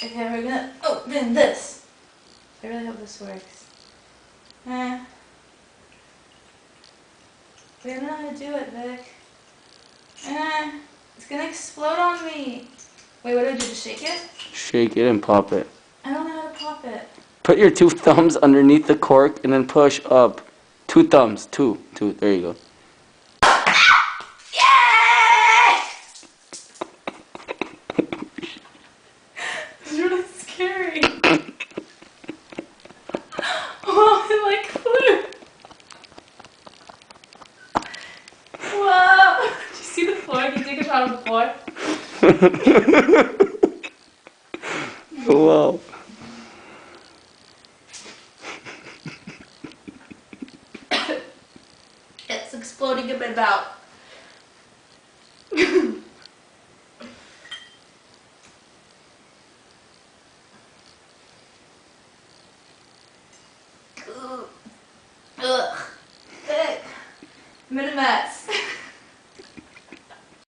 Okay, we're gonna open this. I really hope this works. We don't know how to do it, Vic. It's gonna explode on me. Wait, what do I do? Just shake it? Shake it and pop it. I don't know how to pop it. Put your 2 thumbs underneath the cork and then push up. 2 thumbs. Two. There you go. Yeah! It's really scary. Oh, it like flew. Whoa! Did you see the floor? Can you take a shot of the floor? Wow. It's exploding in my mouth. Ugh. I'm in a mess.